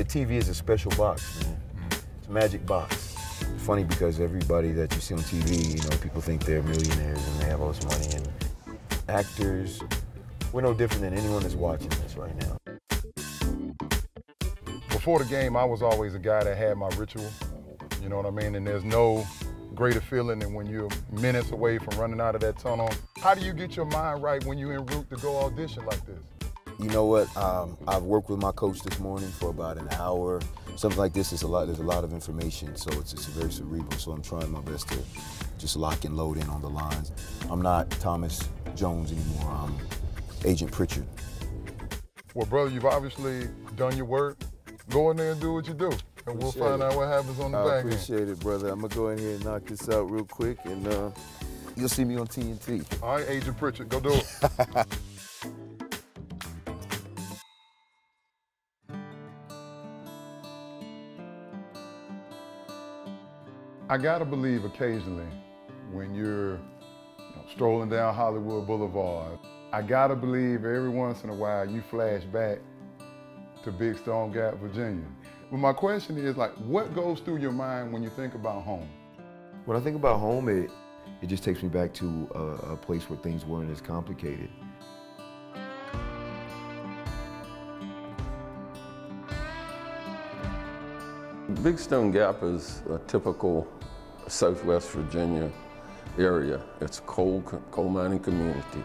the TV is a special box, man. It's a magic box. Funny because everybody that you see on TV, you know, people think they're millionaires and they have all this money, and actors, we're no different than anyone that's watching this right now. Before the game, I was always a guy that had my ritual, you know what I mean? And there's no greater feeling than when you're minutes away from running out of that tunnel. How do you get your mind right when you're en route to go audition like this? You know what? I've worked with my coach this morning for about an hour. Something like this is there's a lot of information, so it's very cerebral. So I'm trying my best to just lock and load in on the lines. I'm not Thomas Jones anymore. I'm Agent Pritchard. Well, brother, you've obviously done your work. Go in there and do what you do, and we'll find out what happens on the back end. I appreciate it, brother. I'm gonna go in here and knock this out real quick, and you'll see me on TNT. All right, Agent Pritchard, go do it. I gotta believe occasionally when you're strolling down Hollywood Boulevard, I gotta believe every once in a while you flash back to Big Stone Gap, Virginia. But my question is, like, what goes through your mind when you think about home? When I think about home, it just takes me back to a place where things weren't as complicated. Big Stone Gap is a typical Southwest Virginia area. It's a coal mining community.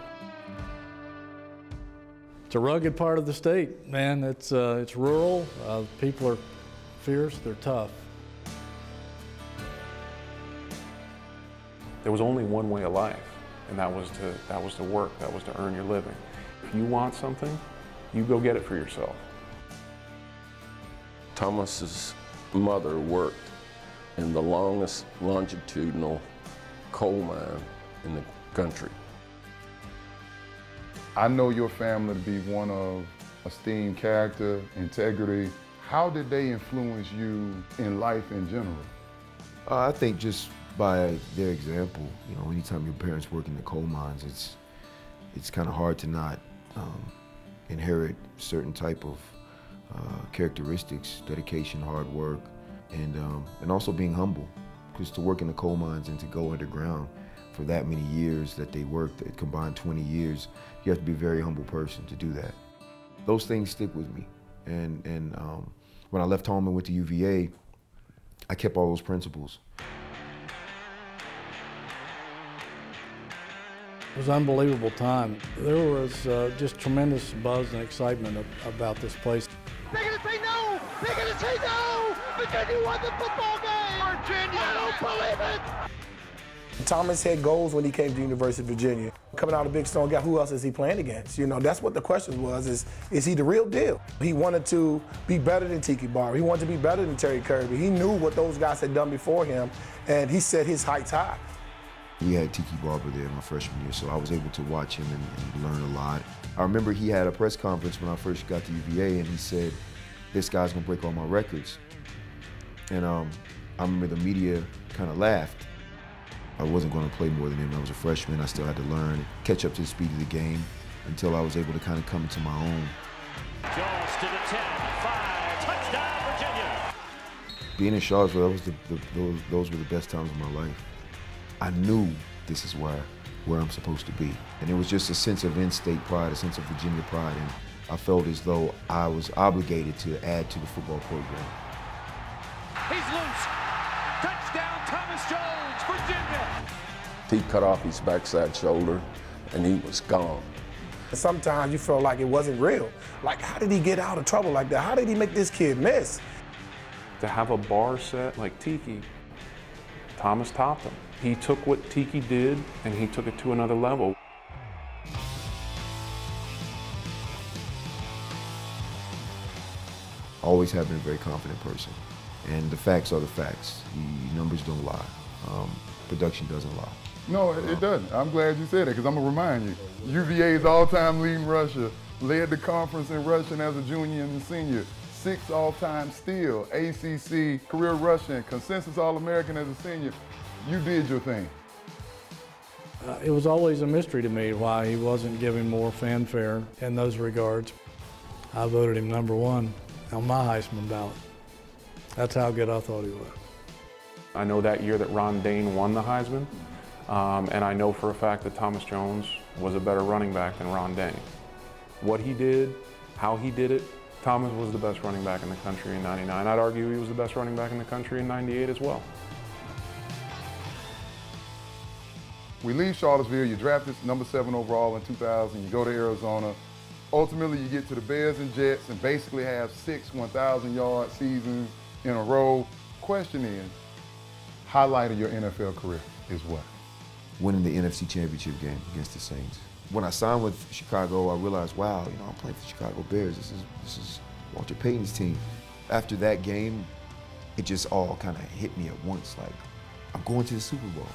It's a rugged part of the state, man. It's rural. People are fierce. They're tough. There was only one way of life, and that was to work. That was to earn your living. If you want something, you go get it for yourself. Thomas's mother worked in the longest longitudinal coal mine in the country. I know your family to be one of esteemed character, integrity. How did they influence you in life in general? I think just by their example. You know, anytime your parents work in the coal mines, it's kind of hard to not inherit certain type of characteristics, dedication, hard work, and also being humble. Because to work in the coal mines and to go underground for that many years that they worked, it combined 20 years, you have to be a very humble person to do that. Those things stick with me. And when I left home and went to UVA, I kept all those principles. It was an unbelievable time. There was just tremendous buzz and excitement about this place. They're going to say no! They're going to say no! Virginia won the football game! Virginia! I don't believe it! Thomas had goals when he came to University of Virginia. Coming out of Big Stone Gap, who else is he playing against? You know, that's what the question was, is he the real deal? He wanted to be better than Tiki Barber. He wanted to be better than Terry Kirby. He knew what those guys had done before him, and he set his heights high. We had Tiki Barber there my freshman year, so I was able to watch him and learn a lot. I remember he had a press conference when I first got to UVA, and he said, "This guy's gonna break all my records." And I remember the media kind of laughed. I wasn't gonna play more than him. I was a freshman. I still had to learn, catch up to the speed of the game until I was able to kind of come into my own. Jones to the 10, 5, touchdown Virginia. Being in Charlottesville, those were the best times of my life. I knew this is where I'm supposed to be. And it was just a sense of in-state pride, a sense of Virginia pride, and I felt as though I was obligated to add to the football program. He's loose. Touchdown, Thomas Jones, Virginia. He cut off his backside shoulder, and he was gone. Sometimes you felt like it wasn't real. Like, how did he get out of trouble like that? How did he make this kid miss? To have a bar set like Tiki, Thomas topped him. He took what Tiki did, and he took it to another level. Always have been a very confident person. And the facts are the facts. The numbers don't lie. Production doesn't lie. No, it doesn't. I'm glad you said that, because I'm going to remind you. UVA's all-time leading rusher, led the conference in rushing as a junior and a senior. 6 all-time steal, ACC career rushing, consensus All-American as a senior. You did your thing. It was always a mystery to me why he wasn't giving more fanfare in those regards. I voted him #1 on my Heisman ballot. That's how good I thought he was. I know that year that Ron Dane won the Heisman, and I know for a fact that Thomas Jones was a better running back than Ron Dane. What he did, how he did it, Thomas was the best running back in the country in '99. I'd argue he was the best running back in the country in '98 as well. We leave Charlottesville, you're drafted number 7 overall in 2000, you go to Arizona. Ultimately, you get to the Bears and Jets and basically have 6 1,000-yard seasons in a row. Question is, highlight of your NFL career is what? Winning the NFC Championship game against the Saints. When I signed with Chicago, I realized, wow, you know, I'm playing for the Chicago Bears. This is Walter Payton's team. After that game, it just all kind of hit me at once. Like, I'm going to the Super Bowl.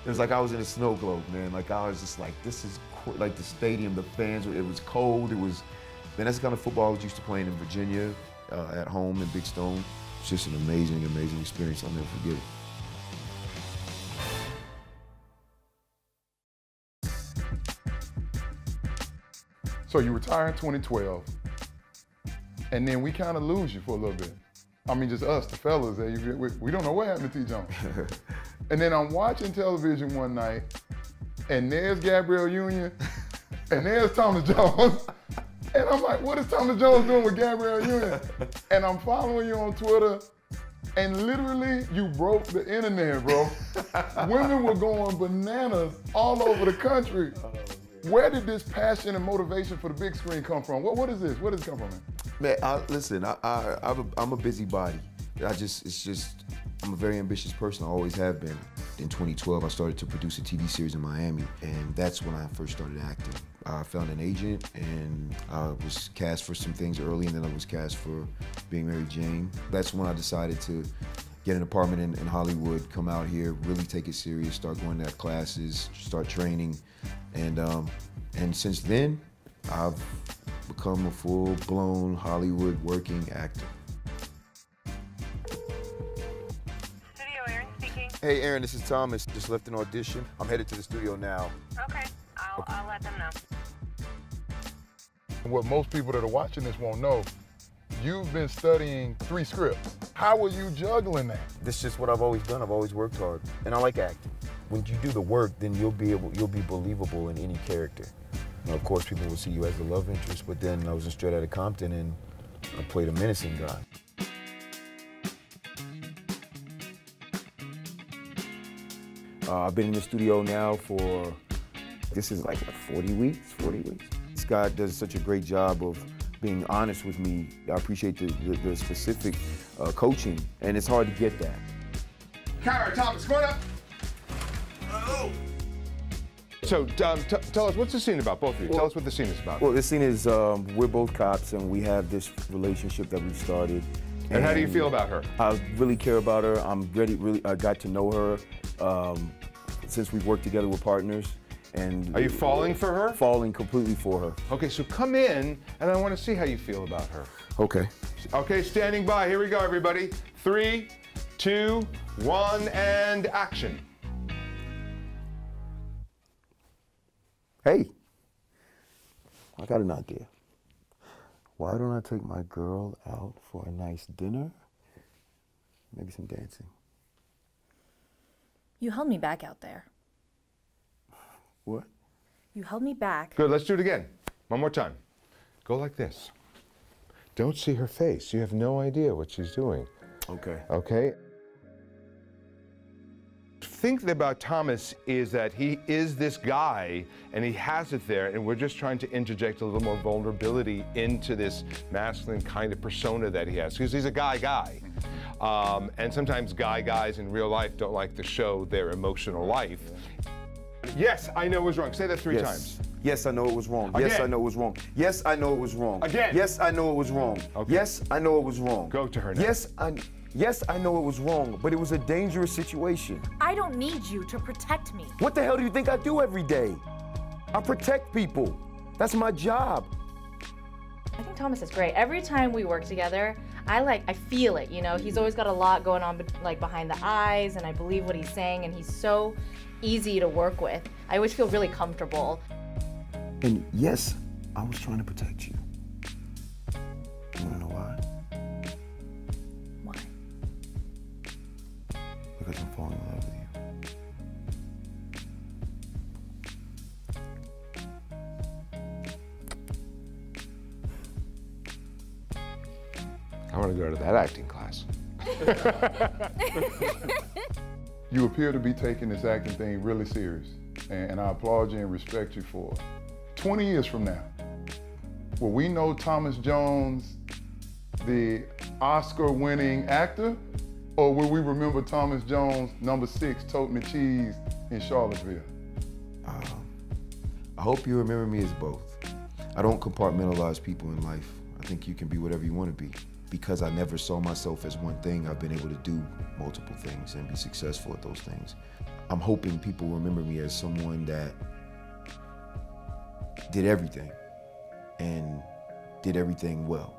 It was like I was in a snow globe, man. Like I was just like, this is like the stadium, the fans. It was cold. It was, man. That's the kind of football I was used to playing in Virginia, at home in Big Stone. It's just an amazing, amazing experience. I'll never forget it. So you retire in 2012, and then we kind of lose you for a little bit. I mean, just us, the fellas. We don't know what happened to T. Jones. And then I'm watching television one night, and there's Gabrielle Union, and there's Thomas Jones. And I'm like, what is Thomas Jones doing with Gabrielle Union? And I'm following you on Twitter, and literally, you broke the internet, bro. Women were going bananas all over the country. Where did this passion and motivation for the big screen come from? What is this? Where does it come from, man? Man, listen, I'm a busybody. I'm a very ambitious person. I always have been. In 2012, I started to produce a TV series in Miami, and that's when I first started acting. I found an agent, and I was cast for some things early, and then I was cast for Being Mary Jane. That's when I decided to get an apartment in Hollywood, come out here, really take it serious, start going to classes, start training, and since then, I've become a full-blown Hollywood working actor. Hey, Aaron, this is Thomas. Just left an audition. I'm headed to the studio now. Okay, I'll let them know. What most people that are watching this won't know, you've been studying 3 scripts. How are you juggling that? This is just what I've always done. I've always worked hard, and I like acting. When you do the work, then you'll be believable in any character. Now, of course, people will see you as the love interest, but then I was in Straight Outta Compton, and I played a menacing guy. I've been in the studio now for, this is like 40 weeks. Scott does such a great job of being honest with me. I appreciate the specific coaching, and it's hard to get that. Counter, Thomas, come on up. Oh. So tell us, what's the scene about, both of you? Tell us what the scene is about. Well, this scene is, we're both cops, and we have this relationship that we've started. And how do you feel about her? I really care about her. I got to know her since we've worked together, we're partners. And are you falling for her? Falling completely for her. Okay, so come in, and I want to see how you feel about her. Okay. Okay, standing by. Here we go, everybody. 3, 2, 1, and action. Hey, I got an idea. Why don't I take my girl out for a nice dinner? Maybe some dancing. You held me back out there. What? You held me back. Good, let's do it again. One more time. Go like this. Don't see her face. You have no idea what she's doing. Okay. Okay? Think about Thomas is that he is this guy, and he has it there, and we're just trying to interject a little more vulnerability into this masculine kind of persona that he has, because he's a guy. And sometimes guys in real life don't like to show their emotional life. Yes, I know it was wrong. Say that 3 times. Yes, I know it was wrong. Again. Yes, I know it was wrong. Yes, I know it was wrong. Again. Yes, I know it was wrong. Okay. Yes, I know it was wrong. Go to her now. Yes, I know it was wrong, but it was a dangerous situation. I don't need you to protect me. What the hell do you think I do every day? I protect people. That's my job. I think Thomas is great. Every time we work together, I feel it, you know? He's always got a lot going on like behind the eyes, and I believe what he's saying, and he's so easy to work with. I always feel really comfortable. And yes, I was trying to protect you. You wanna know why? can fall in love with you. I want to go to that acting class. You appear to be taking this acting thing really serious, and I applaud you and respect you for it. 20 years from now, will we know Thomas Jones, the Oscar-winning actor, or will we remember Thomas Jones, number 6, toting the cheese in Charlottesville? I hope you remember me as both. I don't compartmentalize people in life. I think you can be whatever you want to be. Because I never saw myself as one thing, I've been able to do multiple things and be successful at those things. I'm hoping people remember me as someone that did everything and did everything well.